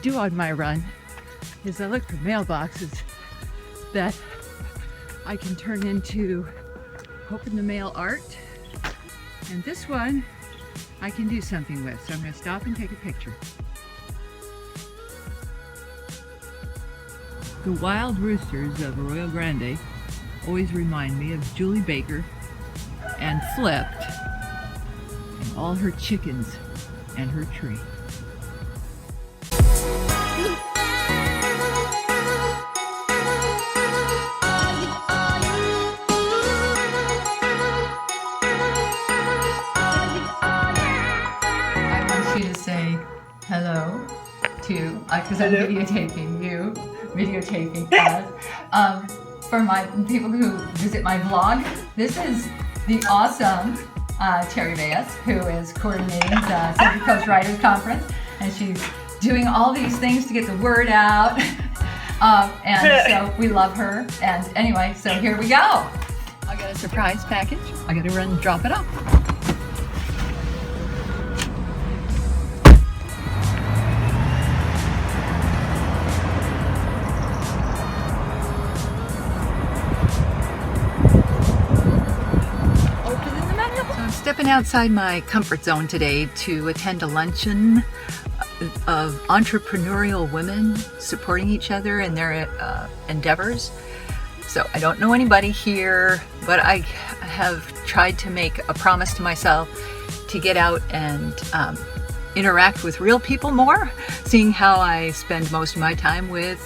do on my run is I look for mailboxes that I can turn into Hope in the Mail art. And this one I can do something with, so I'm going to stop and take a picture. The wild roosters of Arroyo Grande always remind me of Julie Baker and Flipped and all her chickens and her tree. I want you to say hello to, because I'm videotaping us. For my people who visit my vlog, this is the awesome Terry Baez, who is coordinating the Central Coast Writers Conference, and she's doing all these things to get the word out. And so we love her. And anyway, so here we go. I got a surprise package. I got to run and drop it off. Stepping outside my comfort zone today to attend a luncheon of entrepreneurial women supporting each other in their endeavors. So I don't know anybody here, but I have tried to make a promise to myself to get out and interact with real people more, seeing how I spend most of my time with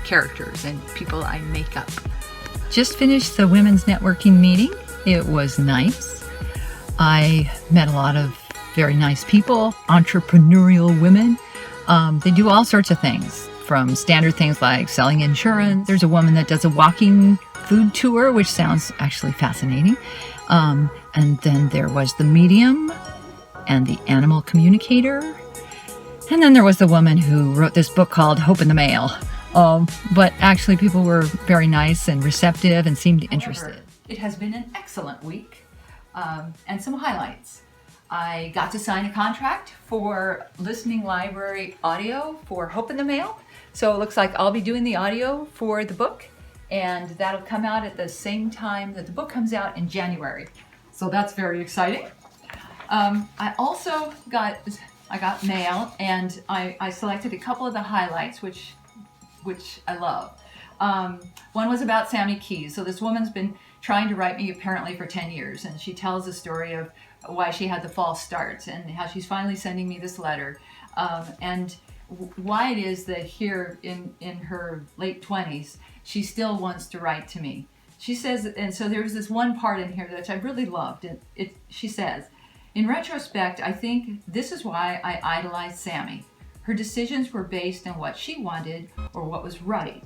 characters and people I make up. Just finished the women's networking meeting. It was nice. I met a lot of very nice people, entrepreneurial women. They do all sorts of things, from standard things like selling insurance. There's a woman that does a walking food tour, which sounds actually fascinating. And then there was the medium and the animal communicator. And then there was the woman who wrote this book called Hope in the Mail. But actually people were very nice and receptive and seemed interested. It has been an excellent week. And some highlights. I got to sign a contract for listening library audio for Hope in the Mail. So it looks like I'll be doing the audio for the book, and that'll come out at the same time that the book comes out in January. So that's very exciting. I also got mail, and I selected a couple of the highlights, which I love. One was about Sammy Keys. So this woman's been trying to write me apparently for 10 years, and she tells the story of why she had the false starts and how she's finally sending me this letter, and why it is that here in her late 20s she still wants to write to me. She says, and so there's this one part in here that I really loved. She says, in retrospect, I think this is why I idolized Sammy. Her decisions were based on what she wanted or what was right.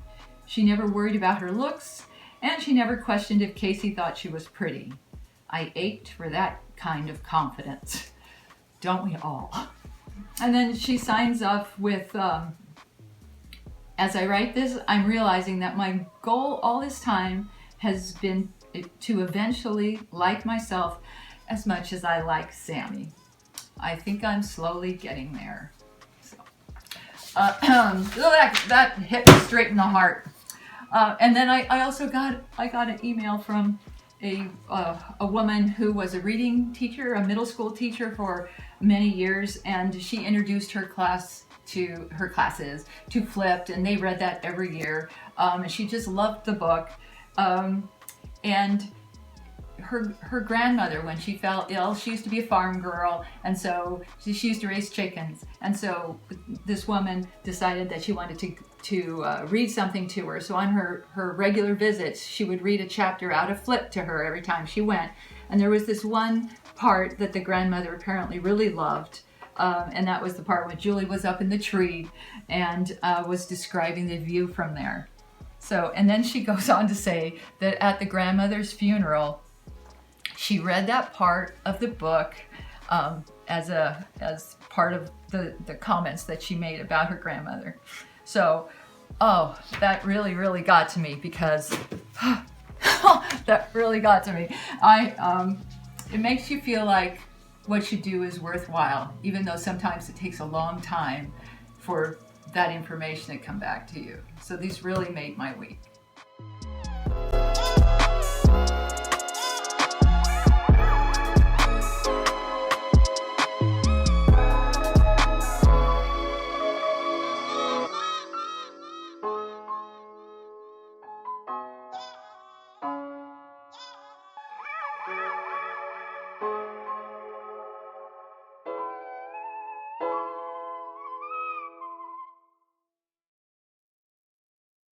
She never worried about her looks, and she never questioned if Casey thought she was pretty. I ached for that kind of confidence. Don't we all? And then she signs off with, as I write this, I'm realizing that my goal all this time has been to eventually like myself as much as I like Sammy. I think I'm slowly getting there. So, that hit me straight in the heart. And then I also got an email from a woman who was a reading teacher, a middle school teacher for many years, and she introduced her classes to Flipped, and they read that every year. And she just loved the book. And her grandmother, when she fell ill, she used to be a farm girl, and so she used to raise chickens. And so this woman decided that she wanted to read something to her. So on her regular visits, she would read a chapter out of Flip to her every time she went. And there was this one part that the grandmother apparently really loved, and that was the part when Julie was up in the tree and was describing the view from there. So, and then she goes on to say that at the grandmother's funeral, she read that part of the book as part of the comments that she made about her grandmother. So, that really, really got to me, because that really got to me. It makes you feel like what you do is worthwhile, even though sometimes it takes a long time for that information to come back to you. So these really made my week.